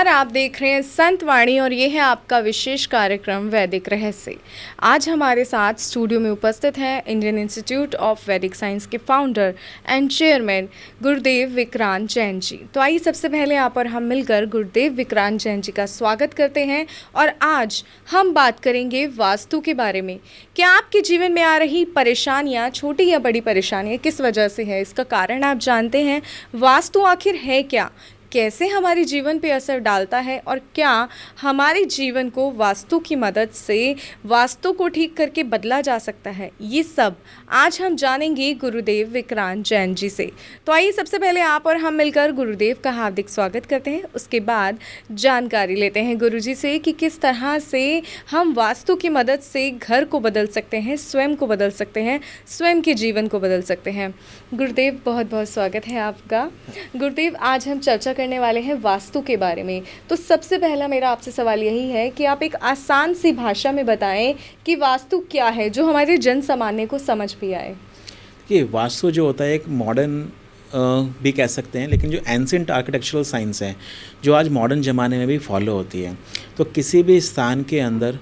नमस्कार, आप देख रहे हैं संत वाणी और ये है आपका विशेष कार्यक्रम वैदिक रहस्य। आज हमारे साथ स्टूडियो में उपस्थित हैं इंडियन इंस्टीट्यूट ऑफ वैदिक साइंस के फाउंडर एंड चेयरमैन गुरुदेव विक्रांत जैन जी। तो आइए सबसे पहले आप और हम मिलकर गुरुदेव विक्रांत जैन जी का स्वागत करते हैं और आज हम बात करेंगे वास्तु के बारे में। क्या आपके जीवन में आ रही परेशानियाँ, छोटी या बड़ी परेशानियाँ, किस वजह से है, इसका कारण आप जानते हैं? वास्तु आखिर है क्या, कैसे हमारे जीवन पे असर डालता है और क्या हमारे जीवन को वास्तु की मदद से वास्तु को ठीक करके बदला जा सकता है, ये सब आज हम जानेंगे गुरुदेव विक्रांत जैन जी से। तो आइए सबसे पहले आप और हम मिलकर गुरुदेव का हार्दिक स्वागत करते हैं, उसके बाद जानकारी लेते हैं गुरुजी से कि किस तरह से हम वास्तु की मदद से घर को बदल सकते हैं, स्वयं को बदल सकते हैं, स्वयं के जीवन को बदल सकते हैं। गुरुदेव बहुत बहुत स्वागत है आपका। गुरुदेव, आज हम चर्चा करने वाले हैं वास्तु के बारे में। तो सबसे पहला मेरा आपसे सवाल यही है कि आप एक आसान सी भाषा में बताएं कि वास्तु क्या है, जो हमारे जन सामान्य को समझ भी आए। कि वास्तु जो होता है एक मॉडर्न भी कह सकते हैं, लेकिन जो एंशिएंट आर्किटेक्चरल साइंस है जो आज मॉडर्न ज़माने में भी फॉलो होती है। तो किसी भी स्थान के अंदर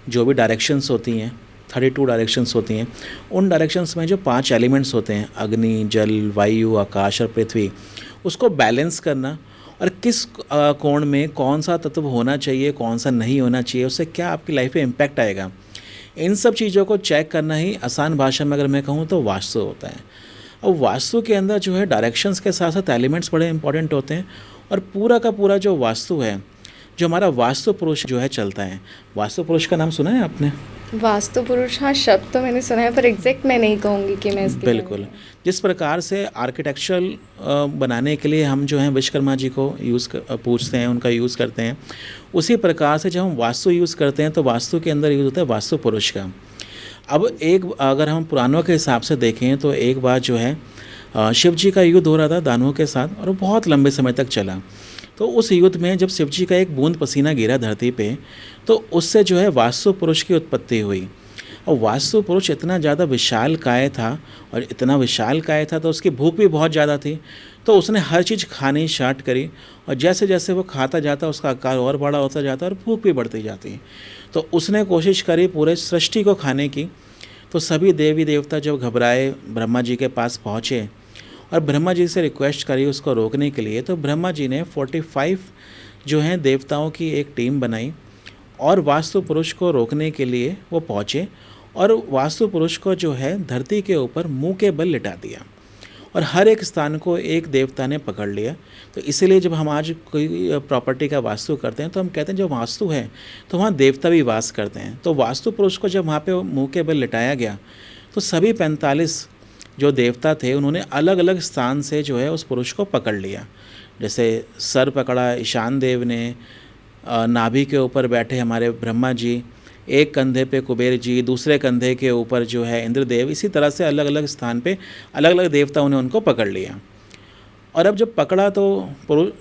जो भी डायरेक्शंस होती हैं, 32 डायरेक्शंस होती हैं, उन डायरेक्शंस में जो 5 एलिमेंट्स होते हैं, अग्नि, जल, वायु, आकाश और पृथ्वी, उसको बैलेंस करना और किस कोण में कौन सा तत्व होना चाहिए, कौन सा नहीं होना चाहिए, उससे क्या आपकी लाइफ में इम्पैक्ट आएगा, इन सब चीज़ों को चेक करना ही आसान भाषा में अगर मैं कहूँ तो वास्तु होता है। और वास्तु के अंदर जो है डायरेक्शंस के साथ साथ एलिमेंट्स बड़े इंपॉर्टेंट होते हैं। और पूरा का पूरा जो वास्तु है, जो हमारा वास्तु पुरुष जो है चलता है। वास्तु पुरुष का नाम सुना है आपने? वास्तु पुरुष, हाँ, शब्द तो मैंने सुना है पर एग्जैक्ट मैं नहीं कहूँगी कि मैं इसके बिल्कुल। जिस प्रकार से आर्किटेक्चरल बनाने के लिए हम जो हैं विश्वकर्मा जी को पूछते हैं, उनका यूज़ करते हैं, उसी प्रकार से जब हम वास्तु यूज़ करते हैं तो वास्तु के अंदर यूज़ होता है वास्तु पुरुष का। अब अगर हम पुराणों के हिसाब से देखें तो एक बार जो है शिव जी का युद्ध हो रहा था दानवों के साथ और बहुत लंबे समय तक चला। तो उस युद्ध में जब शिव जी का एक बूंद पसीना गिरा धरती पे, तो उससे जो है वास्तु पुरुष की उत्पत्ति हुई। और वास्तु पुरुष इतना ज़्यादा विशालकाय था, और इतना विशालकाय था तो उसकी भूख भी बहुत ज़्यादा थी। तो उसने हर चीज़ खानी स्टार्ट करी, और जैसे जैसे वो खाता जाता उसका आकार और बड़ा होता जाता और भूख भी बढ़ती जाती। तो उसने कोशिश करी पूरे सृष्टि को खाने की। तो सभी देवी देवता जब घबराए ब्रह्मा जी के पास पहुँचे और ब्रह्मा जी से रिक्वेस्ट करी उसको रोकने के लिए, तो ब्रह्मा जी ने 45 जो हैं देवताओं की एक टीम बनाई और वास्तु पुरुष को रोकने के लिए वो पहुँचे, और वास्तु पुरुष को जो है धरती के ऊपर मुंह के बल लिटा दिया, और हर एक स्थान को एक देवता ने पकड़ लिया। तो इसीलिए जब हम आज कोई प्रॉपर्टी का वास्तु करते हैं तो हम कहते हैं जो वास्तु है तो वहाँ देवता भी वास करते हैं। तो वास्तु पुरुष को जब वहाँ पे मुंह के बल लिटाया गया तो सभी 45 जो देवता थे उन्होंने अलग अलग स्थान से जो है उस पुरुष को पकड़ लिया। जैसे सर पकड़ा ईशान देव ने, नाभि के ऊपर बैठे हमारे ब्रह्मा जी, एक कंधे पे कुबेर जी, दूसरे कंधे के ऊपर जो है इंद्रदेव, इसी तरह से अलग अलग स्थान पे अलग अलग देवताओं ने उनको पकड़ लिया। और अब जब पकड़ा तो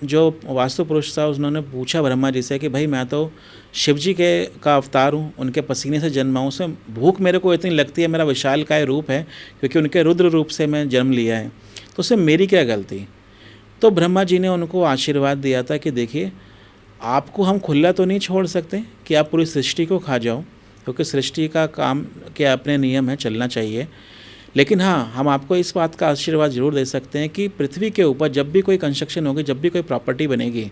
जो वास्तु पुरुष था उन्होंने पूछा ब्रह्मा जी से कि भाई मैं तो शिव जी का अवतार हूँ, उनके पसीने से जन्मा हूँ, उसमें भूख मेरे को इतनी लगती है, मेरा विशालकाय रूप है क्योंकि उनके रुद्र रूप से मैं जन्म लिया है, तो उसमें मेरी क्या गलती। तो ब्रह्मा जी ने उनको आशीर्वाद दिया था कि देखिए आपको हम खुला तो नहीं छोड़ सकते कि आप पूरी सृष्टि को खा जाओ, क्योंकि सृष्टि का काम के अपने नियम है, चलना चाहिए, लेकिन हाँ हम आपको इस बात का आशीर्वाद ज़रूर दे सकते हैं कि पृथ्वी के ऊपर जब भी कोई कंस्ट्रक्शन होगी, जब भी कोई प्रॉपर्टी बनेगी,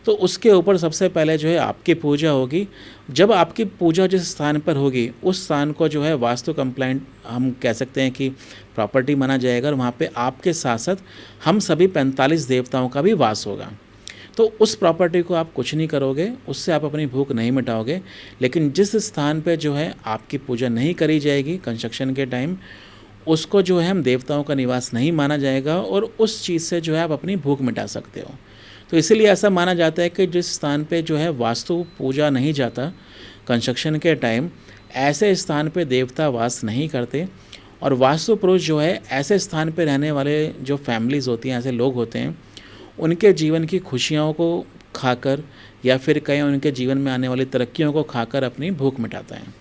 तो उसके ऊपर सबसे पहले जो है आपकी पूजा होगी। जब आपकी पूजा जिस स्थान पर होगी उस स्थान को जो है वास्तु कंप्लाइंट हम कह सकते हैं कि प्रॉपर्टी माना जाएगा, और वहाँ पर आपके साथ साथ हम सभी 45 देवताओं का भी वास होगा। तो उस प्रॉपर्टी को आप कुछ नहीं करोगे, उससे आप अपनी भूख नहीं मिटाओगे, लेकिन जिस स्थान पे जो है आपकी पूजा नहीं करी जाएगी कंस्ट्रक्शन के टाइम, उसको जो है हम देवताओं का निवास नहीं माना जाएगा, और उस चीज़ से जो है आप अपनी भूख मिटा सकते हो। तो इसीलिए ऐसा माना जाता है कि जिस स्थान पे जो है वास्तु पूजा नहीं जाता कंस्ट्रक्शन के टाइम, ऐसे स्थान पे देवता वास नहीं करते। और वास्तु पुरुष जो है ऐसे स्थान पे रहने वाले जो फैमिलीज़ होती हैं, ऐसे लोग होते हैं, उनके जीवन की खुशियों को खाकर या फिर कहीं उनके जीवन में आने वाली तरक्कियों को खाकर अपनी भूख मिटाता है।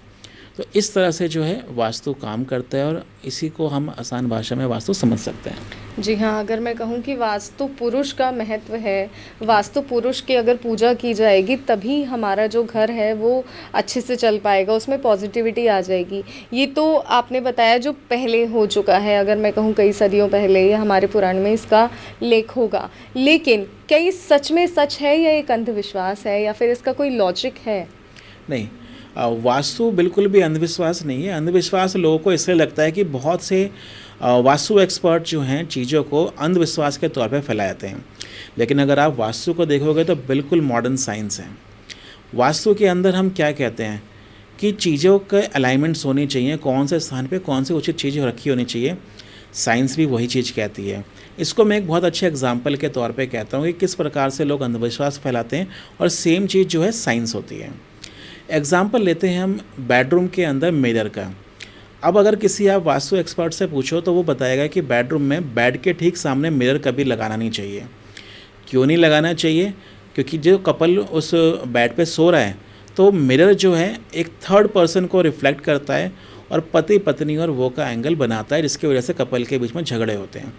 तो इस तरह से जो है वास्तु काम करता है और इसी को हम आसान भाषा में वास्तु समझ सकते हैं। जी हाँ, अगर मैं कहूँ कि वास्तु पुरुष का महत्व है, वास्तु पुरुष की अगर पूजा की जाएगी तभी हमारा जो घर है वो अच्छे से चल पाएगा, उसमें पॉजिटिविटी आ जाएगी। ये तो आपने बताया जो पहले हो चुका है, अगर मैं कहूँ कई सदियों पहले या हमारे पुराण में इसका लेख होगा। लेकिन क्या ये सच में सच है या एक अंधविश्वास है या फिर इसका कोई लॉजिक है? नहीं, वास्तु बिल्कुल भी अंधविश्वास नहीं है। अंधविश्वास लोगों को इसलिए लगता है कि बहुत से वास्तु एक्सपर्ट जो हैं चीज़ों को अंधविश्वास के तौर पे फैलाते हैं, लेकिन अगर आप वास्तु को देखोगे तो बिल्कुल मॉडर्न साइंस है। वास्तु के अंदर हम क्या कहते हैं कि चीज़ों के अलाइनमेंट्स होनी चाहिए, कौन से स्थान पे कौन सी उचित चीज़ रखी होनी चाहिए। साइंस भी वही चीज़ कहती है। इसको मैं एक बहुत अच्छे एग्जाम्पल के तौर पे कहता हूँ कि किस प्रकार से लोग अंधविश्वास फैलाते हैं और सेम चीज़ जो है साइंस होती है। एग्जाम्पल लेते हैं हम बेडरूम के अंदर मिरर का। अब अगर किसी आप वास्तु एक्सपर्ट से पूछो तो वो बताएगा कि बेडरूम में बेड के ठीक सामने मिरर कभी लगाना नहीं चाहिए। क्यों नहीं लगाना चाहिए? क्योंकि जो कपल उस बेड पे सो रहा है तो मिरर जो है एक थर्ड पर्सन को रिफ्लेक्ट करता है और पति पत्नी और वो का एंगल बनाता है, जिसकी वजह से कपल के बीच में झगड़े होते हैं।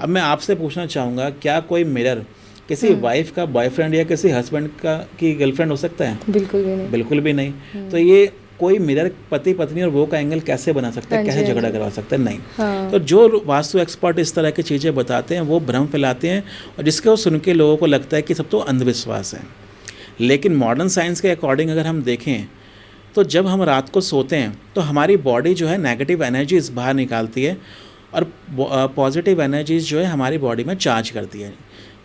अब मैं आपसे पूछना चाहूँगा, क्या कोई मिरर किसी वाइफ का बॉयफ्रेंड या किसी हस्बैंड का की गर्लफ्रेंड हो सकता है? बिल्कुल भी नहीं। बिल्कुल भी नहीं। तो ये कोई मिरर पति पत्नी और वो का एंगल कैसे बना सकता है, कैसे झगड़ा करवा सकता है? नहीं। हाँ। तो जो वास्तु एक्सपर्ट इस तरह की चीज़ें बताते हैं वो भ्रम फैलाते हैं और जिसको सुन के लोगों को लगता है कि सब तो अंधविश्वास है। लेकिन मॉडर्न साइंस के अकॉर्डिंग अगर हम देखें तो जब हम रात को सोते हैं तो हमारी बॉडी जो है नेगेटिव एनर्जीज बाहर निकालती है और पॉजिटिव एनर्जीज जो है हमारी बॉडी में चार्ज करती है।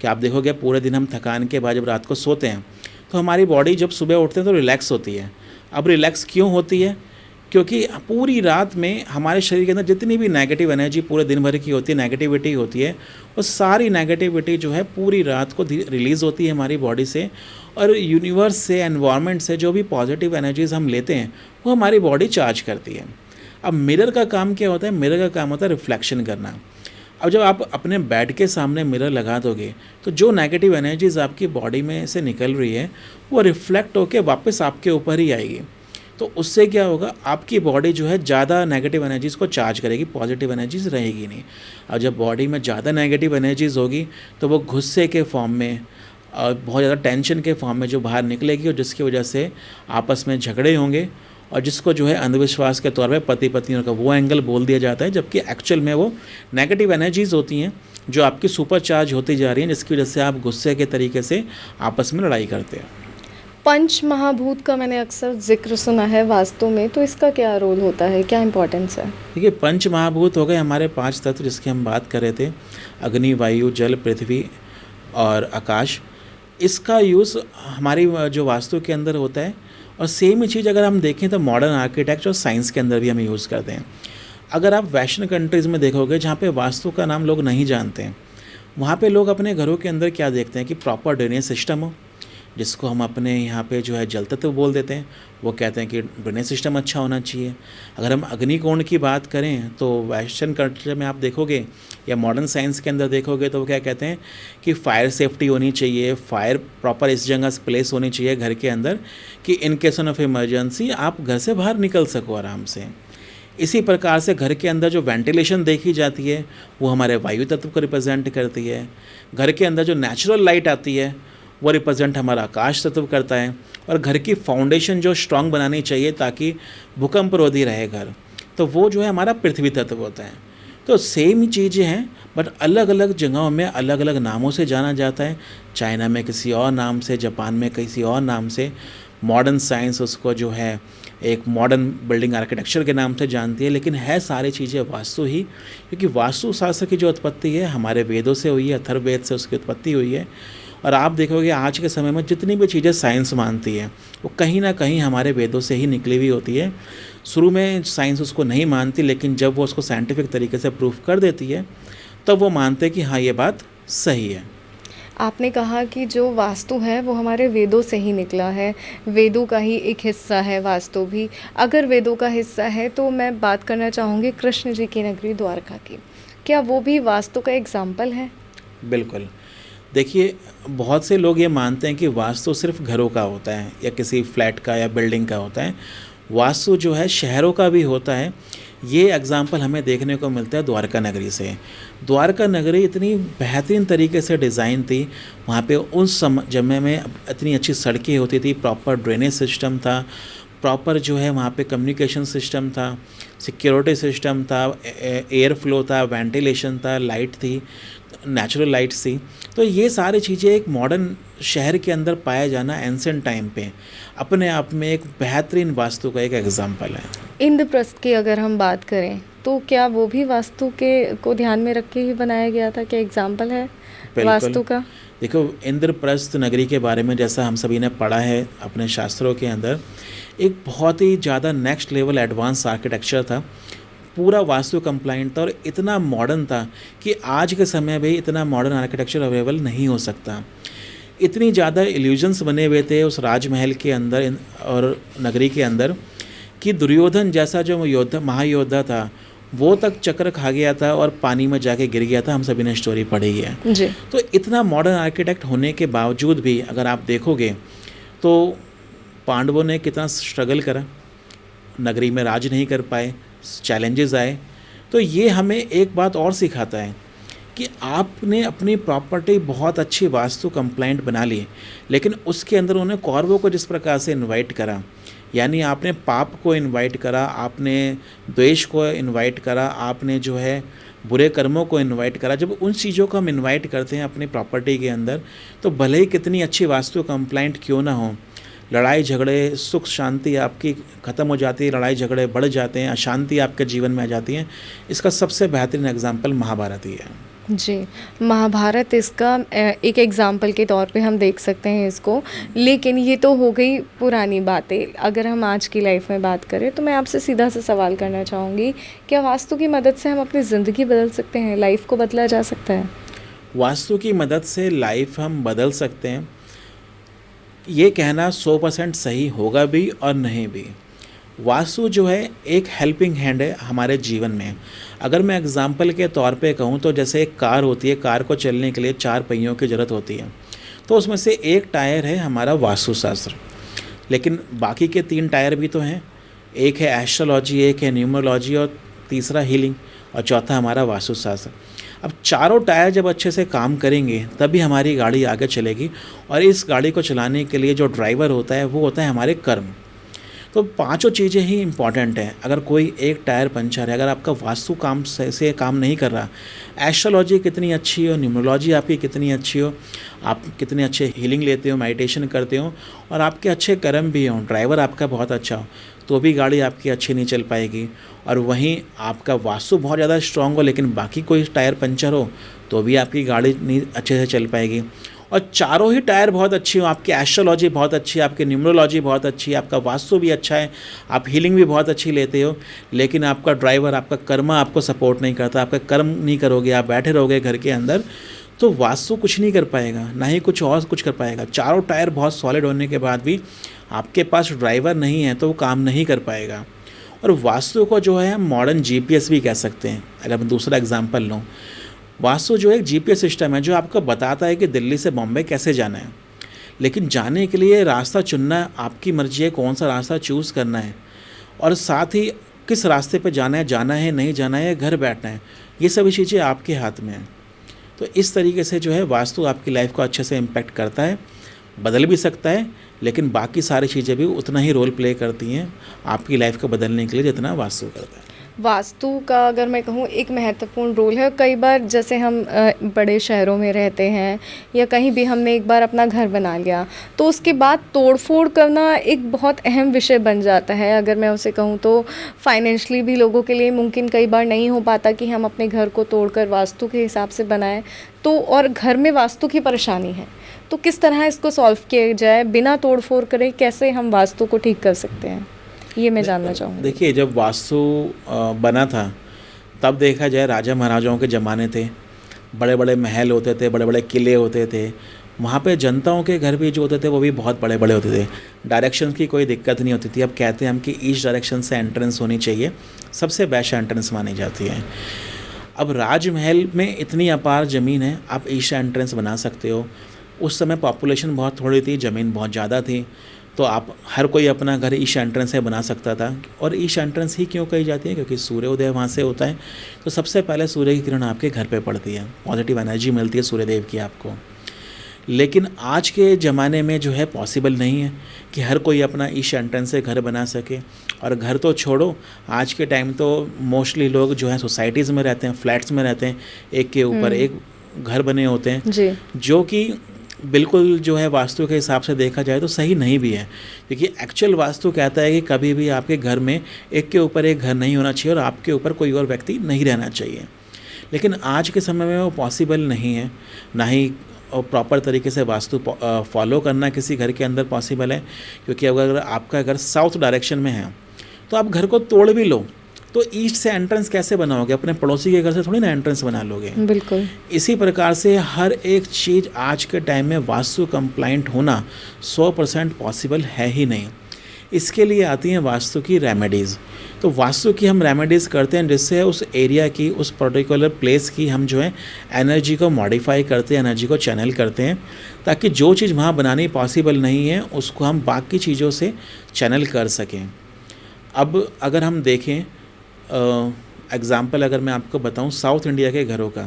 कि आप देखोगे पूरे दिन हम थकान के बाद जब रात को सोते हैं तो हमारी बॉडी जब सुबह उठते हैं तो रिलैक्स होती है। अब रिलैक्स क्यों होती है? क्योंकि पूरी रात में हमारे शरीर के अंदर जितनी भी नेगेटिव एनर्जी पूरे दिन भर की होती है, नेगेटिविटी होती है, वो सारी नेगेटिविटी जो है पूरी रात को रिलीज़ होती है हमारी बॉडी से और यूनिवर्स से, एनवायरनमेंट से जो भी पॉजिटिव एनर्जीज हम लेते हैं वो हमारी बॉडी चार्ज करती है। अब मिरर का काम क्या होता है? मिरर का काम होता है रिफ्लेक्शन करना। अब जब आप अपने बेड के सामने मिरर लगा दोगे तो जो नेगेटिव एनर्जीज आपकी बॉडी में से निकल रही है वो रिफ्लेक्ट होकर वापस आपके ऊपर ही आएगी। तो उससे क्या होगा? आपकी बॉडी जो है ज़्यादा नेगेटिव एनर्जीज़ को चार्ज करेगी, पॉजिटिव एनर्जीज रहेगी नहीं। और जब बॉडी में ज़्यादा नेगेटिव एनर्जीज होगी तो वो गुस्से के फॉर्म में और बहुत ज़्यादा टेंशन के फॉर्म में जो बाहर निकलेगी और जिसकी वजह से आपस में झगड़े होंगे और जिसको जो है अंधविश्वास के तौर पे पति पत्नी का वो एंगल बोल दिया जाता है, जबकि एक्चुअल में वो नेगेटिव एनर्जीज़ होती हैं जो आपकी सुपर चार्ज होती जा रही हैं, जिसकी वजह से आप गुस्से के तरीके से आपस में लड़ाई करते हैं। पंच महाभूत का मैंने अक्सर जिक्र सुना है वास्तु में, तो इसका क्या रोल होता है, क्या इंपॉर्टेंस है? देखिए, पंच महाभूत हो गए हमारे 5 तत्व जिसकी हम बात कर रहे थे, अग्नि, वायु, जल, पृथ्वी और आकाश। इसका यूज़ हमारी जो वास्तु के अंदर होता है और सेम ही चीज़ अगर हम देखें तो मॉडर्न आर्किटेक्चर और साइंस के अंदर भी हम यूज़ करते हैं। अगर आप वेस्टर्न कंट्रीज़ में देखोगे जहाँ पे वास्तु का नाम लोग नहीं जानते हैं, वहाँ पे लोग अपने घरों के अंदर क्या देखते हैं कि प्रॉपर ड्रेनेज सिस्टम हो, जिसको हम अपने यहाँ पे जो है जल तत्व बोल देते हैं। वो कहते हैं कि ड्रेनेज सिस्टम अच्छा होना चाहिए। अगर हम अग्निकोण की बात करें तो वेस्टर्न कल्चर में आप देखोगे या मॉडर्न साइंस के अंदर देखोगे तो वो क्या कहते हैं कि फायर सेफ्टी होनी चाहिए, फायर प्रॉपर इस जगह से प्लेस होनी चाहिए घर के अंदर कि इन केस ऑफ इमरजेंसी आप घर से बाहर निकल सको आराम से। इसी प्रकार से घर के अंदर जो वेंटिलेशन देखी जाती है वो हमारे वायु तत्व को रिप्रेजेंट करती है। घर के अंदर जो नेचुरल लाइट आती है वो रिप्रेजेंट हमारा आकाश तत्व करता है। और घर की फाउंडेशन जो स्ट्रांग बनानी चाहिए ताकि भूकंप रोधी रहे घर, तो वो जो है हमारा पृथ्वी तत्व होता है। तो सेम ही चीज़ें हैं बट अलग अलग जगहों में अलग अलग नामों से जाना जाता है। चाइना में किसी और नाम से, जापान में किसी और नाम से, मॉडर्न साइंस उसको जो है एक मॉडर्न बिल्डिंग आर्किटेक्चर के नाम से जानती है, लेकिन है सारी चीज़ें वास्तु ही। क्योंकि वास्तु शास्त्र की जो उत्पत्ति है हमारे वेदों से हुई है, अथर्ववेद से उसकी उत्पत्ति हुई है। और आप देखोगे आज के समय में जितनी भी चीज़ें साइंस मानती है वो कहीं ना कहीं हमारे वेदों से ही निकली हुई होती है। शुरू में साइंस उसको नहीं मानती, लेकिन जब वो उसको साइंटिफिक तरीके से प्रूफ कर देती है तब वो मानते हैं कि हाँ ये बात सही है। आपने कहा कि जो वास्तु है वो हमारे वेदों से ही निकला है, वेदों का ही एक हिस्सा है वास्तु भी। अगर वेदों का हिस्सा है तो मैं बात करना चाहूँगी कृष्ण जी की नगरी द्वारका की। क्या वो भी वास्तु का एग्जाम्पल है? बिल्कुल। देखिए, बहुत से लोग ये मानते हैं कि वास्तु सिर्फ घरों का होता है या किसी फ्लैट का या बिल्डिंग का होता है। वास्तु जो है शहरों का भी होता है। ये एग्ज़ाम्पल हमें देखने को मिलता है द्वारका नगरी से। द्वारका नगरी इतनी बेहतरीन तरीके से डिज़ाइन थी, वहाँ पे उस समय में इतनी अच्छी सड़कें होती थी, प्रॉपर ड्रेनेज सिस्टम था, प्रॉपर जो है वहाँ पे कम्युनिकेशन सिस्टम था, सिक्योरिटी सिस्टम था, एयर फ्लो था, वेंटिलेशन था, लाइट थी, नेचुरल लाइट्स थी। तो ये सारी चीज़ें एक मॉडर्न शहर के अंदर पाया जाना एंशिएंट टाइम पे अपने आप में एक बेहतरीन वास्तु का एक एग्जाम्पल है। इंद्रप्रस्थ की अगर हम बात करें तो क्या वो भी वास्तु के को ध्यान में रख के ही बनाया गया था? क्या एग्जाम्पल है वास्तु का? देखो, इंद्रप्रस्थ नगरी के बारे में जैसा हम सभी ने पढ़ा है अपने शास्त्रों के अंदर, एक बहुत ही ज़्यादा नेक्स्ट लेवल एडवांस आर्किटेक्चर था, पूरा वास्तु कंप्लाइंट था और इतना मॉडर्न था कि आज के समय में इतना मॉडर्न आर्किटेक्चर अवेलेबल नहीं हो सकता। इतनी ज़्यादा इल्यूजन्स बने हुए थे उस राजमहल के अंदर और नगरी के अंदर कि दुर्योधन जैसा जो योद्धा महायोद्धा था वो तक चक्र खा गया था और पानी में जाके गिर गया था। हम सभी ने स्टोरी पढ़ी है जी। तो इतना मॉडर्न आर्किटेक्ट होने के बावजूद भी अगर आप देखोगे तो पांडवों ने कितना स्ट्रगल करा, नगरी में राज नहीं कर पाए, चैलेंजेस आए। तो ये हमें एक बात और सिखाता है कि आपने अपनी प्रॉपर्टी बहुत अच्छी वास्तु कंप्लाइंट बना ली, लेकिन उसके अंदर उन्होंने कौरवों को जिस प्रकार से इनवाइट करा, यानी आपने पाप को इनवाइट करा, आपने द्वेष को इनवाइट करा, आपने जो है बुरे कर्मों को इनवाइट करा। जब उन चीज़ों को हम इनवाइट करते हैं अपनी प्रॉपर्टी के अंदर, तो भले ही कितनी अच्छी वास्तु कंप्लाइंट क्यों ना हो, लड़ाई झगड़े, सुख शांति आपकी ख़त्म हो जाती है, लड़ाई झगड़े बढ़ जाते हैं, अशांति आपके जीवन में आ जाती है। इसका सबसे बेहतरीन एग्जाम्पल महाभारत ही है। जी, महाभारत इसका एक एग्ज़ाम्पल के तौर पे हम देख सकते हैं इसको। लेकिन ये तो हो गई पुरानी बातें। अगर हम आज की लाइफ में बात करें तो मैं आपसे सीधा सा सवाल करना चाहूँगी, क्या वास्तु की मदद से हम अपनी ज़िंदगी बदल सकते हैं? लाइफ को बदला जा सकता है? वास्तु की मदद से लाइफ हम बदल सकते हैं, ये कहना 100% सही होगा भी और नहीं भी। वास्तु जो है एक हेल्पिंग हैंड है हमारे जीवन में। अगर मैं एग्जांपल के तौर पे कहूँ तो जैसे एक कार होती है, कार को चलने के लिए 4 पहियों की ज़रूरत होती है, तो उसमें से एक टायर है हमारा वास्तुशास्त्र, लेकिन बाकी के 3 टायर भी तो हैं। एक है एस्ट्रोलॉजी, एक है न्यूमरोलॉजी और तीसरा हीलिंग और चौथा हमारा वास्तुशास्त्र। अब चारों टायर जब अच्छे से काम करेंगे तभी हमारी गाड़ी आगे चलेगी, और इस गाड़ी को चलाने के लिए जो ड्राइवर होता है वो होता है हमारे कर्म। तो पांचों चीज़ें ही इम्पॉर्टेंट हैं। अगर कोई एक टायर पंचर है, अगर आपका वास्तु काम से काम नहीं कर रहा, एस्ट्रोलॉजी कितनी अच्छी हो, न्यूमरोलॉजी आपकी कितनी अच्छी हो, आप कितने अच्छे हीलिंग लेते हो, मेडिटेशन करते हो और आपके अच्छे कर्म भी हों, ड्राइवर आपका बहुत अच्छा हो, तो भी गाड़ी आपकी अच्छी नहीं चल पाएगी। और वहीं आपका वास्तु बहुत ज़्यादा स्ट्रांग हो लेकिन बाकी कोई टायर पंचर हो तो भी आपकी गाड़ी नहीं अच्छे से चल पाएगी। और चारों ही टायर बहुत अच्छी हो, आपकी एस्ट्रोलॉजी बहुत अच्छी है, आपकी न्यूमरोलॉजी बहुत अच्छी है, आपका वास्तु भी अच्छा है, आप हीलिंग भी बहुत अच्छी लेते हो, लेकिन आपका ड्राइवर, आपका कर्मा आपको सपोर्ट नहीं करता, आपका कर्म नहीं करोगे, आप बैठे रहोगे घर के अंदर, तो वास्तु कुछ नहीं कर पाएगा, ना ही कुछ और कुछ कर पाएगा। चारों टायर बहुत सॉलिड होने के बाद भी आपके पास ड्राइवर नहीं है तो वो काम नहीं कर पाएगा। और वास्तु को जो है हम मॉडर्न जीपीएस भी कह सकते हैं। अगर मैं दूसरा एग्जांपल लूँ, वास्तु जो एक जीपीएस सिस्टम है जो आपको बताता है कि दिल्ली से बॉम्बे कैसे जाना है, लेकिन जाने के लिए रास्ता चुनना आपकी मर्जी है, कौन सा रास्ता चूज़ करना है, और साथ ही किस रास्ते पे जाना है नहीं जाना है, घर बैठना है, ये सभी चीज़ें आपके हाथ में हैं। तो इस तरीके से जो है वास्तु आपकी लाइफ को अच्छे से इम्पैक्ट करता है, बदल भी सकता है, लेकिन बाकी सारी चीज़ें भी उतना ही रोल प्ले करती हैं आपकी लाइफ को बदलने के लिए जितना वास्तु करता है। वास्तु का अगर मैं कहूँ एक महत्वपूर्ण रोल है। कई बार जैसे हम बड़े शहरों में रहते हैं या कहीं भी हमने एक बार अपना घर बना लिया तो उसके बाद तोड़-फोड़ करना एक बहुत अहम विषय बन जाता है। अगर मैं उसे कहूँ तो फाइनेंशियली भी लोगों के लिए मुमकिन कई बार नहीं हो पाता कि हम अपने घर को तोड़कर वास्तु के हिसाब से बनाएं, तो और घर में वास्तु की परेशानी है, तो किस तरह इसको सॉल्व किया जाए बिना तोड़-फोड़ करे? कैसे हम वास्तु को ठीक कर सकते हैं, ये मैं जानना चाहूँगी। देखिए, जब वास्तु बना था तब देखा जाए राजा महाराजाओं के ज़माने थे, बड़े बड़े महल होते थे, बड़े बड़े किले होते थे, वहाँ पे जनताओं के घर भी जो होते थे वो भी बहुत बड़े बड़े होते थे, डायरेक्शन की कोई दिक्कत नहीं होती थी। अब कहते हैं हम कि ईस्ट डायरेक्शन से एंट्रेंस होनी चाहिए, सबसे बेस्ट एंट्रेंस मानी जाती है। अब राजमहल में इतनी अपार ज़मीन है, आप ईस्ट एंट्रेंस बना सकते हो। उस समय पॉपुलेशन बहुत थोड़ी थी, ज़मीन बहुत ज़्यादा थी, तो आप हर कोई अपना घर ईस्ट एंट्रेंस से बना सकता था। और ईस्ट एंट्रेंस ही क्यों कही जाती है? क्योंकि सूर्योदय वहाँ से होता है, तो सबसे पहले सूर्य की किरण आपके घर पे पड़ती है, पॉजिटिव एनर्जी मिलती है सूर्यदेव की आपको। लेकिन आज के ज़माने में जो है पॉसिबल नहीं है कि हर कोई अपना ईस्ट एंट्रेंस से घर बना सके। और घर तो छोड़ो, आज के टाइम तो मोस्टली लोग जो है सोसाइटीज़ में रहते हैं, फ्लैट्स में रहते हैं, एक के ऊपर एक घर बने होते हैं जी। जो कि बिल्कुल जो है वास्तु के हिसाब से देखा जाए तो सही नहीं भी है। क्योंकि एक्चुअल वास्तु कहता है कि कभी भी आपके घर में एक के ऊपर एक घर नहीं होना चाहिए और आपके ऊपर कोई और व्यक्ति नहीं रहना चाहिए। लेकिन आज के समय में वो पॉसिबल नहीं है, ना ही और प्रॉपर तरीके से वास्तु फॉलो करना किसी घर के अंदर पॉसिबल है। क्योंकि अगर आपका घर साउथ डायरेक्शन में है तो आप घर को तोड़ भी लो तो ईस्ट से एंट्रेंस कैसे बनाओगे? अपने पड़ोसी के घर से थोड़ी ना एंट्रेंस बना लोगे। बिल्कुल। इसी प्रकार से हर एक चीज़ आज के टाइम में वास्तु कंप्लाइंट होना 100% पॉसिबल है ही नहीं। इसके लिए आती हैं वास्तु की रेमेडीज़। तो वास्तु की हम रेमेडीज़ करते हैं जिससे उस एरिया की, उस पर्टिकुलर प्लेस की हम जो है एनर्जी को मॉडिफाई करते हैं, एनर्जी को चैनल करते हैं, ताकि जो चीज़ वहाँ बनानी पॉसिबल नहीं है उसको हम बाकी चीज़ों से चैनल कर सकें। अब अगर हम देखें एग्ज़ाम्पल अगर मैं आपको बताऊं साउथ इंडिया के घरों का,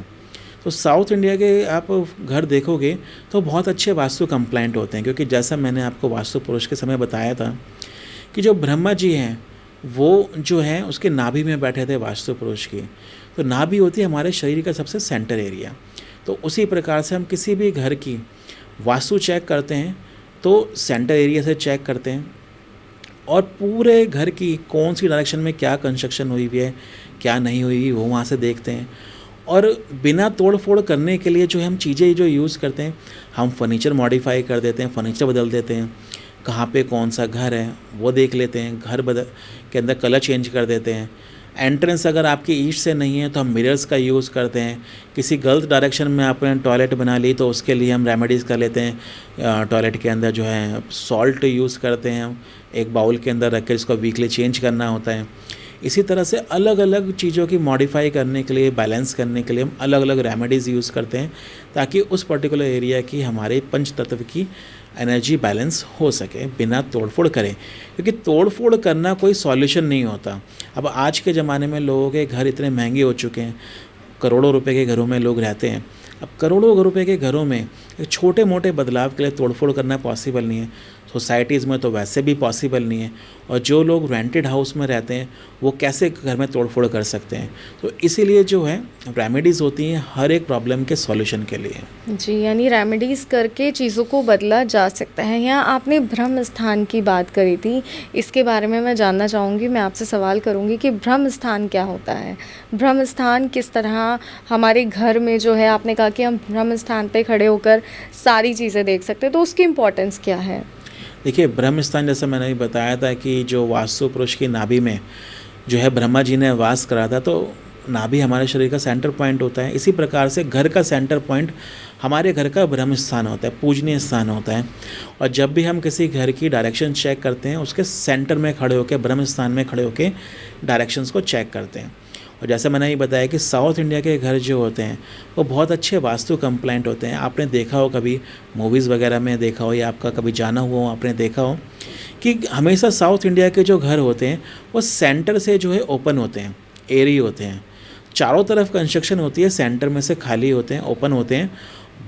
तो साउथ इंडिया के आप घर देखोगे तो बहुत अच्छे वास्तु कंप्लाइंट होते हैं। क्योंकि जैसा मैंने आपको वास्तु पुरुष के समय बताया था कि जो ब्रह्मा जी हैं वो जो है उसके नाभि में बैठे थे वास्तु पुरुष की। तो नाभि होती है हमारे शरीर का सबसे सेंटर एरिया। तो उसी प्रकार से हम किसी भी घर की वास्तु चेक करते हैं तो सेंटर एरिया से चेक करते हैं और पूरे घर की कौन सी डायरेक्शन में क्या कंस्ट्रक्शन हुई हुई है, क्या नहीं हुई, वो वहाँ से देखते हैं। और बिना तोड़ फोड़ करने के लिए जो हम चीज़ें जो यूज़ करते हैं, हम फर्नीचर मॉडिफाई कर देते हैं, फर्नीचर बदल देते हैं, कहाँ पे कौन सा घर है वो देख लेते हैं, घर बदल के अंदर कलर चेंज कर देते हैं। एंट्रेंस अगर आपकी ईस्ट से नहीं है तो हम मिरर्स का यूज़ करते हैं। किसी गलत डायरेक्शन में आपने टॉयलेट बना ली तो उसके लिए हम रेमेडीज़ कर लेते हैं। टॉयलेट के अंदर जो है सॉल्ट यूज़ करते हैं, हम एक बाउल के अंदर रख कर इसको वीकली चेंज करना होता है। इसी तरह से अलग अलग चीज़ों की मॉडिफाई करने के लिए, बैलेंस करने के लिए हम अलग अलग रेमेडीज़ यूज़ करते हैं ताकि उस पर्टिकुलर एरिया की हमारे पंच तत्व की एनर्जी बैलेंस हो सके बिना तोड़फोड़ करें। क्योंकि तोड़फोड़ करना कोई सॉल्यूशन नहीं होता। अब आज के ज़माने में लोगों के घर इतने महंगे हो चुके हैं, करोड़ों रुपए के घरों में लोग रहते हैं। अब करोड़ों रुपए के घरों में एक छोटे मोटे बदलाव के लिए तोड़फोड़ करना पॉसिबल नहीं है। सोसाइटीज़ में तो वैसे भी पॉसिबल नहीं है, और जो लोग रेंटेड हाउस में रहते हैं वो कैसे घर में तोड़फोड़ कर सकते हैं। तो इसीलिए जो है रेमेडीज़ होती हैं हर एक प्रॉब्लम के सॉल्यूशन के लिए। जी, यानी रेमेडीज़ करके चीज़ों को बदला जा सकता है। यहाँ आपने ब्रह्म स्थान की बात करी थी, इसके बारे में मैं जानना चाहूँगी। मैं आपसे सवाल करूँगी कि ब्रह्म स्थान क्या होता है? ब्रह्म स्थान किस तरह हमारे घर में जो है, आपने कहा कि हम ब्रह्म स्थान पे खड़े होकर सारी चीज़ें देख सकते हैं, तो उसकी इम्पोर्टेंस क्या है? देखिए, ब्रह्म स्थान जैसे मैंने भी बताया था कि जो वास्तु पुरुष की नाभि में जो है ब्रह्मा जी ने वास करा था, तो नाभि हमारे शरीर का सेंटर पॉइंट होता है। इसी प्रकार से घर का सेंटर पॉइंट हमारे घर का ब्रह्म स्थान होता है, पूजनीय स्थान होता है। और जब भी हम किसी घर की डायरेक्शन चेक करते हैं उसके सेंटर में खड़े होकर, ब्रह्म स्थान में खड़े होकर डायरेक्शंस को चेक करते हैं। और जैसे मैंने ये बताया कि साउथ इंडिया के घर जो होते हैं वो बहुत अच्छे वास्तु कंप्लाइंट होते हैं। आपने देखा हो, कभी मूवीज़ वगैरह में देखा हो या आपका कभी जाना हुआ हो, आपने देखा हो कि हमेशा साउथ इंडिया के जो घर होते हैं वो सेंटर से जो है ओपन होते हैं, एयरी होते हैं। चारों तरफ कंस्ट्रक्शन होती है, सेंटर में से खाली होते हैं, ओपन होते हैं,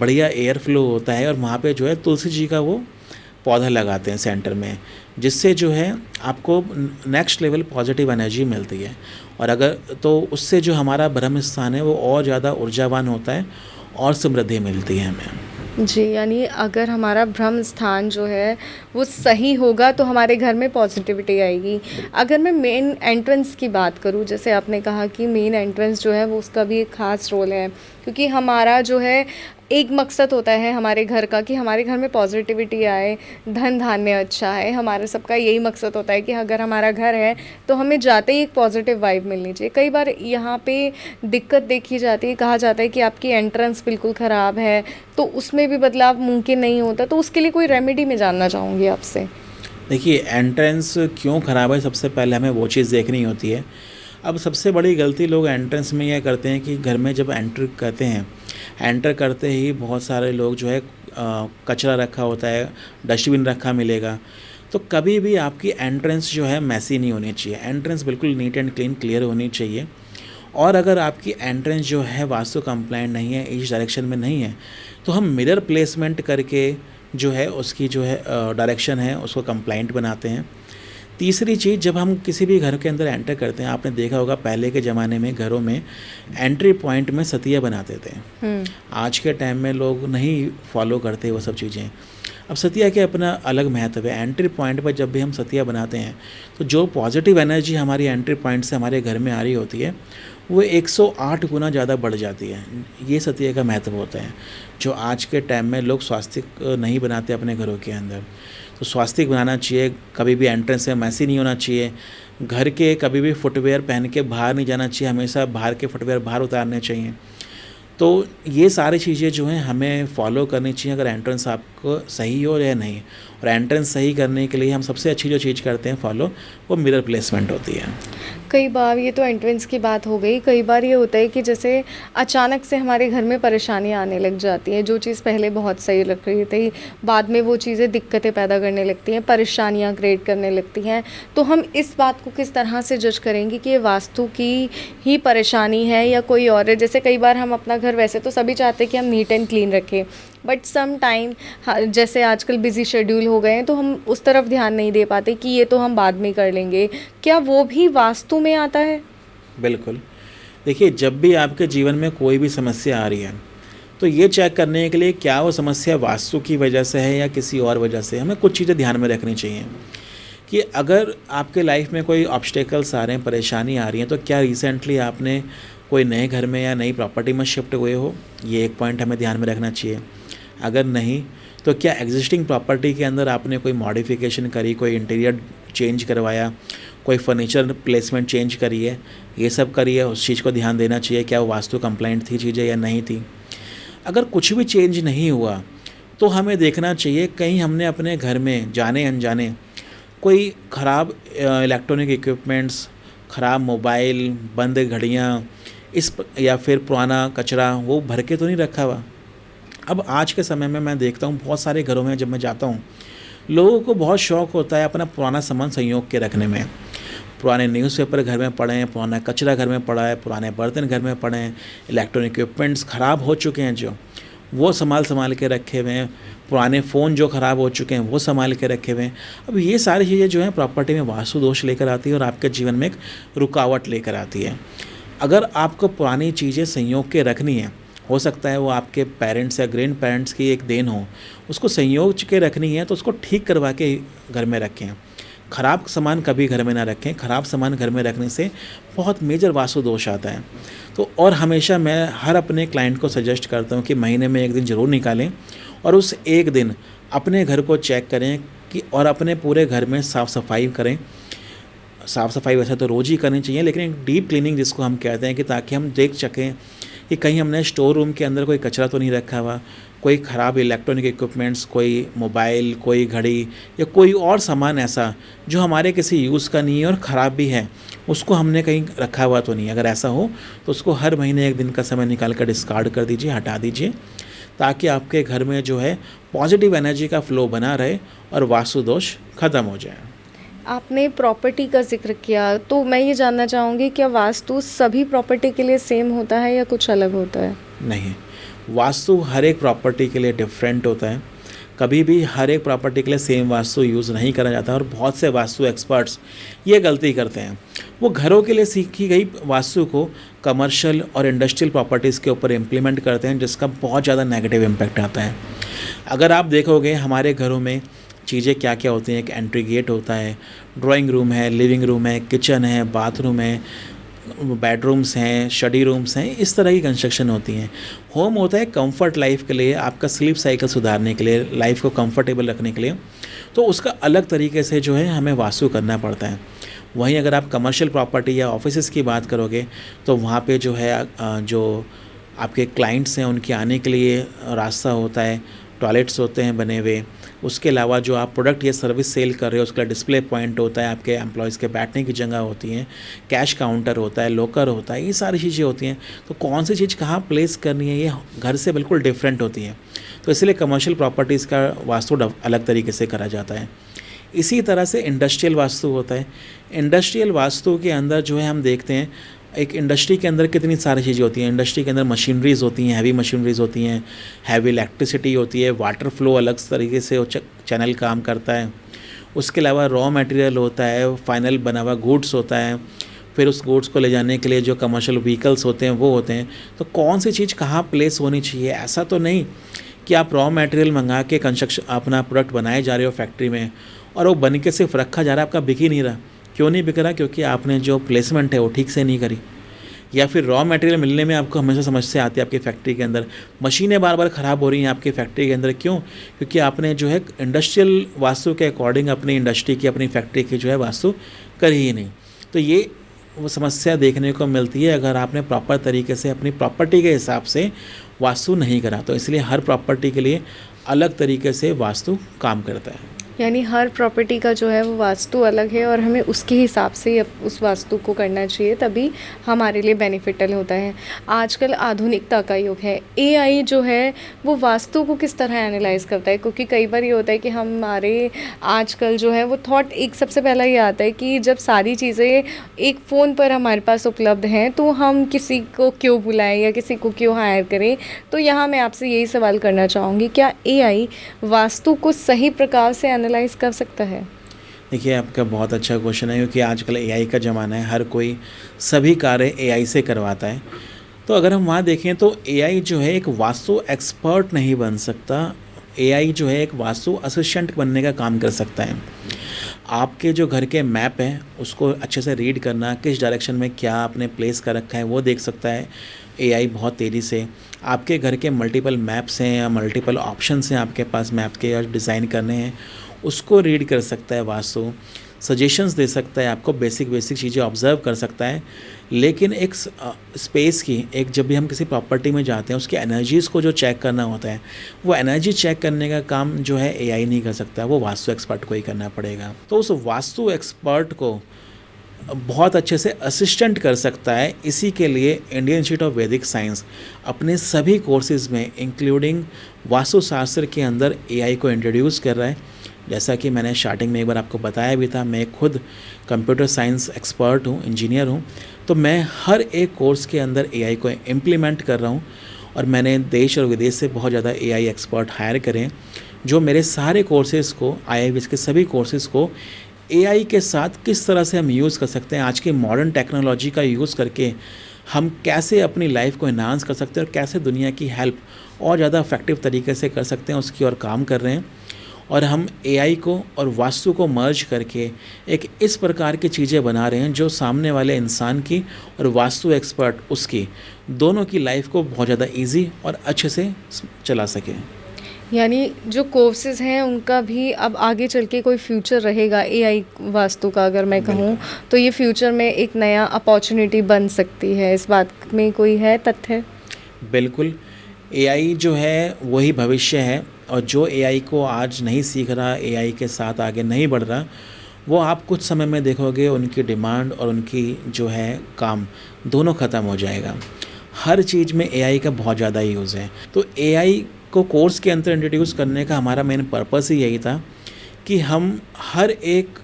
बढ़िया एयर फ्लो होता है। और वहाँ पे जो है तुलसी जी का वो पौधा लगाते हैं सेंटर में, जिससे जो है आपको नेक्स्ट लेवल पॉजिटिव एनर्जी मिलती है। और अगर तो उससे जो हमारा ब्रह्म स्थान है वो और ज़्यादा ऊर्जावान होता है और समृद्धि मिलती है हमें। जी, यानी अगर हमारा ब्रह्म स्थान जो है वो सही होगा तो हमारे घर में पॉजिटिविटी आएगी। अगर मैं मेन एंट्रेंस की बात करूँ, जैसे आपने कहा कि मेन एंट्रेंस जो है वो उसका भी एक ख़ास रोल है, क्योंकि हमारा जो है एक मकसद होता है हमारे घर का कि हमारे घर में पॉजिटिविटी आए, धन धान्य अच्छा है। हमारा सबका यही मकसद होता है कि अगर हमारा घर है तो हमें जाते ही एक पॉजिटिव वाइब मिलनी चाहिए। कई बार यहाँ पे दिक्कत देखी जाती है, कहा जाता है कि आपकी एंट्रेंस बिल्कुल ख़राब है तो उसमें भी बदलाव मुमकिन नहीं होता, तो उसके लिए कोई रेमेडी मैं जानना चाहूँगी आपसे। देखिए, एंट्रेंस क्यों ख़राब है, सबसे पहले हमें वो चीज़ देखनी होती है। अब सबसे बड़ी गलती लोग एंट्रेंस में यह करते हैं कि घर में जब एंटर करते हैं, एंटर करते ही बहुत सारे लोग जो है कचरा रखा होता है, डस्टबिन रखा मिलेगा, तो कभी भी आपकी एंट्रेंस जो है मैसी नहीं होनी चाहिए, एंट्रेंस बिल्कुल नीट एंड क्लीन क्लियर होनी चाहिए। और अगर आपकी एंट्रेंस जो है वास्तु कंप्लाइंट नहीं है, ईच डायरेक्शन में नहीं है, तो हम मिरर प्लेसमेंट करके जो है उसकी जो है डायरेक्शन है उसको कंप्लाइंट बनाते हैं। तीसरी चीज़, जब हम किसी भी घर के अंदर एंटर करते हैं, आपने देखा होगा पहले के ज़माने में घरों में एंट्री पॉइंट में सतिया बनाते थे। आज के टाइम में लोग नहीं फॉलो करते वो सब चीज़ें। अब सतिया के अपना अलग महत्व है। एंट्री पॉइंट पर जब भी हम सतिया बनाते हैं तो जो पॉजिटिव एनर्जी हमारी एंट्री पॉइंट से हमारे घर में आ रही होती है वो 108 गुना ज़्यादा बढ़ जाती है। ये सतिया का महत्व होता है, जो आज के टाइम में लोग स्वास्तिक नहीं बनाते अपने घरों के अंदर। तो स्वास्तिक बनाना चाहिए, कभी भी एंट्रेंस में मैसी नहीं होना चाहिए। घर के कभी भी फुटवेयर पहन के बाहर नहीं जाना चाहिए, हमेशा बाहर के फुटवेयर बाहर उतारने चाहिए। तो ये सारी चीज़ें जो हैं हमें फॉलो करनी चाहिए अगर एंट्रेंस आपको सही हो या नहीं। और एंट्रेंस सही करने के लिए हम सबसे अच्छी जो चीज़ करते हैं फॉलो, वो मिरर प्लेसमेंट होती है। कई बार ये तो एंट्रेंस की बात हो गई, कई बार ये होता है कि जैसे अचानक से हमारे घर में परेशानियां आने लग जाती हैं। जो चीज़ पहले बहुत सही लग रही थी, बाद में वो चीज़ें दिक्कतें पैदा करने लगती हैं, परेशानियां क्रिएट करने लगती हैं। तो हम इस बात को किस तरह से जज करेंगे कि ये वास्तु की ही परेशानी है या कोई और है? जैसे कई बार हम अपना घर, वैसे तो सभी चाहते हैं कि हम नीट एंड क्लीन रखें, बट सम टाइम जैसे आजकल बिज़ी शेड्यूल हो गए हैं तो हम उस तरफ ध्यान नहीं दे पाते कि ये तो हम बाद में कर लेंगे। क्या वो भी वास्तु में आता है? बिल्कुल। देखिए, जब भी आपके जीवन में कोई भी समस्या आ रही है तो ये चेक करने के लिए क्या वो समस्या वास्तु की वजह से है या किसी और वजह से, हमें कुछ चीज़ें ध्यान में रखनी चाहिए कि अगर आपके लाइफ में कोई ऑब्स्टेकल्स आ रहे हैं, परेशानी आ रही है, तो क्या रिसेंटली आपने कोई नए घर में या नई प्रॉपर्टी में शिफ्ट हुए हो, ये एक पॉइंट हमें ध्यान में रखना चाहिए। अगर नहीं तो क्या एग्जिस्टिंग प्रॉपर्टी के अंदर आपने कोई मॉडिफिकेशन करी, कोई इंटीरियर चेंज करवाया, कोई फर्नीचर प्लेसमेंट चेंज करी है, ये सब करी है, उस चीज़ को ध्यान देना चाहिए क्या वो वास्तु कंप्लाइंट थी चीज़ें या नहीं थी। अगर कुछ भी चेंज नहीं हुआ तो हमें देखना चाहिए कहीं हमने अपने घर में जाने अनजाने कोई ख़राब इलेक्ट्रॉनिक इक्विपमेंट्स, ख़राब मोबाइल, बंद घड़ियाँ या फिर पुराना कचरा वो भर के तो नहीं रखा हुआ। अब आज के समय में मैं देखता हूँ बहुत सारे घरों में जब मैं जाता हूँ, लोगों को बहुत शौक़ होता है अपना पुराना सामान संयोग के रखने में। पुराने न्यूज़पेपर घर में पड़े हैं, पुराना कचरा घर में पड़ा है, पुराने बर्तन घर में पड़े हैं, इलेक्ट्रॉनिक इक्विपमेंट्स ख़राब हो चुके हैं जो वो संभाल के रखे हुए हैं, पुराने फ़ोन जो ख़राब हो चुके हैं वो संभाल के रखे हुए हैं। अब ये सारी चीज़ें जो हैं प्रॉपर्टी में वास्तु दोष लेकर आती है और आपके जीवन में एक रुकावट लेकर आती है। अगर आपको पुरानी चीज़ें संयोग के रखनी है, हो सकता है वो आपके पेरेंट्स या ग्रैंड पेरेंट्स की एक देन हो, उसको संयोग के रखनी है तो उसको ठीक करवा के घर में रखें। ख़राब सामान कभी घर में ना रखें, ख़राब सामान घर में रखने से बहुत मेजर वास्तु दोष आता है। तो और हमेशा मैं हर अपने क्लाइंट को सजेस्ट करता हूँ कि महीने में एक दिन ज़रूर निकालें और उस एक दिन अपने घर को चेक करें कि और अपने पूरे घर में साफ़ सफाई करें। साफ़ सफाई वैसे तो रोज़ ही करनी चाहिए, लेकिन एक डीप क्लीनिंग जिसको हम कहते हैं कि ताकि हम देख सकें कि कहीं हमने स्टोर रूम के अंदर कोई कचरा तो नहीं रखा हुआ, कोई ख़राब इलेक्ट्रॉनिक इक्विपमेंट्स, कोई मोबाइल, कोई घड़ी या कोई और सामान ऐसा जो हमारे किसी यूज़ का नहीं है और ख़राब भी है, उसको हमने कहीं रखा हुआ तो नहीं। अगर ऐसा हो तो उसको हर महीने एक दिन का समय निकाल कर डिस्कार्ड कर दीजिए, हटा दीजिए, ताकि आपके घर में जो है पॉजिटिव एनर्जी का फ्लो बना रहे और वास्तु दोष ख़त्म हो जाए। आपने प्रॉपर्टी का ज़िक्र किया, तो मैं ये जानना चाहूँगी क्या वास्तु सभी प्रॉपर्टी के लिए सेम होता है या कुछ अलग होता है? नहीं, वास्तु हर एक प्रॉपर्टी के लिए डिफरेंट होता है। कभी भी हर एक प्रॉपर्टी के लिए सेम वास्तु यूज़ नहीं करा जाता और बहुत से वास्तु एक्सपर्ट्स ये गलती करते हैं, वो घरों के लिए सीखी गई वास्तु को कमर्शियल और इंडस्ट्रियल प्रॉपर्टीज़ के ऊपर इम्प्लीमेंट करते हैं, जिसका बहुत ज़्यादा नेगेटिव इम्पैक्ट आता है। अगर आप देखोगे हमारे घरों में चीज़ें क्या क्या होती हैं, एक एंट्री गेट होता है, ड्राइंग रूम है, लिविंग रूम है, किचन है, बाथरूम है, बेडरूम्स हैं, स्टडी रूम्स हैं, इस तरह की कंस्ट्रक्शन होती हैं। होम होता है कंफर्ट लाइफ के लिए, आपका स्लीप साइकिल सुधारने के लिए, लाइफ को कंफर्टेबल रखने के लिए, तो उसका अलग तरीके से जो है हमें वास्तु करना पड़ता है। वहीं अगर आप कमर्शियल प्रॉपर्टी या ऑफिसेज़ की बात करोगे तो वहाँ पे जो है जो आपके क्लाइंट्स हैं उनके आने के लिए रास्ता होता है, टॉयलेट्स होते हैं बने हुए, उसके अलावा जो आप प्रोडक्ट या सर्विस सेल कर रहे हो उसका डिस्प्ले पॉइंट होता है, आपके एम्प्लॉयज़ के बैठने की जगह होती हैं, कैश काउंटर होता है, लॉकर होता है, ये सारी चीज़ें होती हैं। तो कौन सी चीज़ कहाँ प्लेस करनी है ये घर से बिल्कुल डिफरेंट होती है। तो इसलिए कमर्शियल प्रॉपर्टीज़ का वास्तु अलग तरीके से करा जाता है। इसी तरह से इंडस्ट्रियल वास्तु होता है। इंडस्ट्रियल वास्तु के अंदर जो है हम देखते हैं एक इंडस्ट्री के अंदर कितनी सारी चीज़ें होती हैं। इंडस्ट्री के अंदर मशीनरीज होती हैं, हैवी मशीनरीज होती हैं, हैवी इलेक्ट्रिसिटी होती है, वाटर फ्लो अलग तरीके से वो चैनल काम करता है। उसके अलावा रॉ मटेरियल होता है, फाइनल बना हुआ गुड्स होता है, फिर उस गुड्स को ले जाने के लिए जो कमर्शियल व्हीकल्स होते हैं वो होते हैं। तो कौन सी चीज़ कहाँ प्लेस होनी चाहिए, ऐसा तो नहीं कि आप रॉ मटेरियल मंगा के कंस्ट्रक्शन अपना प्रोडक्ट बनाए जा रहे हो फैक्ट्री में और वो बन के सिर्फ रखा जा रहा है, आपका बिक ही नहीं रहा। क्यों नहीं बिक रहा? क्योंकि आपने जो प्लेसमेंट है वो ठीक से नहीं करी, या फिर रॉ मटेरियल मिलने में आपको हमेशा समस्या आती है। आपकी फैक्ट्री के अंदर मशीनें बार बार ख़राब हो रही हैं आपकी फैक्ट्री के अंदर, क्यों? क्योंकि आपने जो है इंडस्ट्रियल वास्तु के अकॉर्डिंग अपनी इंडस्ट्री की, अपनी फैक्ट्री की जो है वास्तु करी ही नहीं। तो ये वो समस्या देखने को मिलती है अगर आपने प्रॉपर तरीके से अपनी प्रॉपर्टी के हिसाब से वास्तु नहीं करा। तो इसलिए हर प्रॉपर्टी के लिए अलग तरीके से वास्तु काम करता है। यानी हर प्रॉपर्टी का जो है वो वास्तु अलग है और हमें उसके हिसाब से उस वास्तु को करना चाहिए, तभी हमारे लिए बेनिफिशियल होता है। आजकल आधुनिकता का युग है। एआई जो है वो वास्तु को किस तरह एनालाइज करता है? क्योंकि कई बार ये होता है कि हमारे आजकल जो है वो थॉट एक सबसे पहला ये आता है कि जब सारी चीज़ें एक फ़ोन पर हमारे पास उपलब्ध हैं तो हम किसी को क्यों बुलाएं या किसी को क्यों हायर करें। तो यहाँ मैं आपसे यही सवाल करना चाहूँगी, क्या एआई वास्तु को सही प्रकार से एनालाइज कर सकता है? देखिए, आपका बहुत अच्छा क्वेश्चन है, क्योंकि आजकल एआई का ज़माना है, हर कोई सभी कार्य एआई से करवाता है। तो अगर हम वहाँ देखें तो एआई जो है एक वास्तु एक्सपर्ट नहीं बन सकता। एआई जो है एक वास्तु असिस्टेंट बनने का काम कर सकता है। आपके जो घर के मैप हैं उसको अच्छे से रीड करना, किस डायरेक्शन में क्या आपने प्लेस कर रखा है वो देख सकता है एआई बहुत तेज़ी से। आपके घर के मल्टीपल मैप्स हैं या मल्टीपल ऑप्शंस हैं आपके पास मैप के, और डिज़ाइन करने हैं, उसको रीड कर सकता है वास्तु, सजेशंस दे सकता है आपको, बेसिक चीज़ें ऑब्जर्व कर सकता है। लेकिन एक स्पेस की, एक जब भी हम किसी प्रॉपर्टी में जाते हैं उसकी एनर्जीज़ को जो चेक करना होता है, वो एनर्जी चेक करने का काम जो है एआई नहीं कर सकता, वो वास्तु एक्सपर्ट को ही करना पड़ेगा। तो उस वास्तु एक्सपर्ट को बहुत अच्छे से असिस्टेंट कर सकता है। इसी के लिए इंडियन इंस्टीट्यूट ऑफ वैदिक साइंस अपने सभी कोर्सेज़ में इंक्लूडिंग वास्तुशास्त्र के अंदर एआई को इंट्रोड्यूस कर रहा है। जैसा कि मैंने स्टार्टिंग में एक बार आपको बताया भी था, मैं खुद कंप्यूटर साइंस एक्सपर्ट हूँ, इंजीनियर हूँ। तो मैं हर एक कोर्स के अंदर एआई को इम्प्लीमेंट कर रहा हूँ, और मैंने देश और विदेश से बहुत ज़्यादा एआई एक्सपर्ट हायर करें जो मेरे सारे कोर्सेज़ को, आईआईएस के सभी कोर्सेज़ को एआई के साथ किस तरह से हम यूज़ कर सकते हैं, आज की मॉडर्न टेक्नोलॉजी का यूज़ करके हम कैसे अपनी लाइफ को एनहांस कर सकते हैं और कैसे दुनिया की हेल्प और ज़्यादा इफेक्टिव तरीके से कर सकते हैं, उसकी ओर काम कर रहे हैं। और हम एआई को और वास्तु को मर्ज करके एक इस प्रकार की चीज़ें बना रहे हैं जो सामने वाले इंसान की और वास्तु एक्सपर्ट उसकी, दोनों की लाइफ को बहुत ज़्यादा इजी और अच्छे से चला सके। यानी जो कोर्सेज़ हैं उनका भी अब आगे चल के कोई फ्यूचर रहेगा एआई वास्तु का, अगर मैं कहूँ तो ये फ्यूचर में एक नया अपॉर्चुनिटी बन सकती है, इस बात में कोई है तथ्य? बिल्कुल, एआई जो है वही भविष्य है, और जो एआई को आज नहीं सीख रहा, एआई के साथ आगे नहीं बढ़ रहा, वो आप कुछ समय में देखोगे उनकी डिमांड और उनकी जो है काम दोनों ख़त्म हो जाएगा। हर चीज़ में एआई का बहुत ज़्यादा यूज़ है। तो एआई को कोर्स के अंदर इंट्रोड्यूस करने का हमारा मेन पर्पस ही यही था कि हम हर एक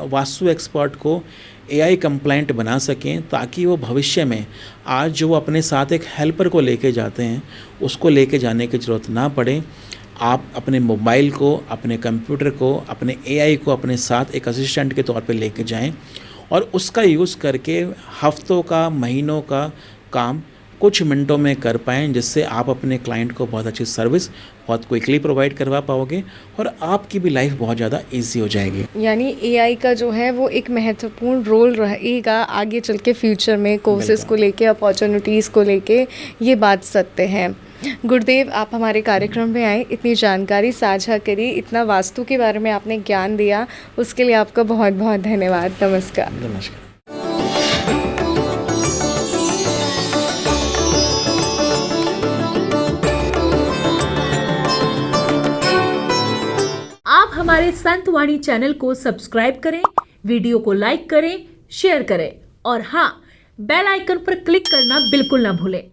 वास्तु एक्सपर्ट को एआई कंप्लाइंट बना सकें, ताकि वो भविष्य में आज जो वो अपने साथ एक हेल्पर को लेके जाते हैं उसको लेके जाने की ज़रूरत ना पड़े। आप अपने मोबाइल को, अपने कंप्यूटर को, अपने एआई को अपने साथ एक असिस्टेंट के तौर पे लेके जाएं और उसका यूज़ करके हफ्तों का, महीनों का काम कुछ मिनटों में कर पाएँ, जिससे आप अपने क्लाइंट को बहुत अच्छी सर्विस बहुत क्विकली प्रोवाइड करवा पाओगे और आपकी भी लाइफ बहुत ज़्यादा इजी हो जाएगी। यानी एआई का जो है वो एक महत्वपूर्ण रोल रहेगा आगे चल के फ्यूचर में, कोर्सेज़ को लेके, अपॉर्चुनिटीज़ को लेके, ये बात सत्य है। गुरुदेव, आप हमारे कार्यक्रम में आए, इतनी जानकारी साझा करी, इतना वास्तु के बारे में आपने ज्ञान दिया, उसके लिए आपका बहुत बहुत धन्यवाद। नमस्कार। नमस्कार। आप हमारे संतवाणी चैनल को सब्सक्राइब करें, वीडियो को लाइक करें, शेयर करें और हाँ, बेल आइकन पर क्लिक करना बिल्कुल ना भूलें।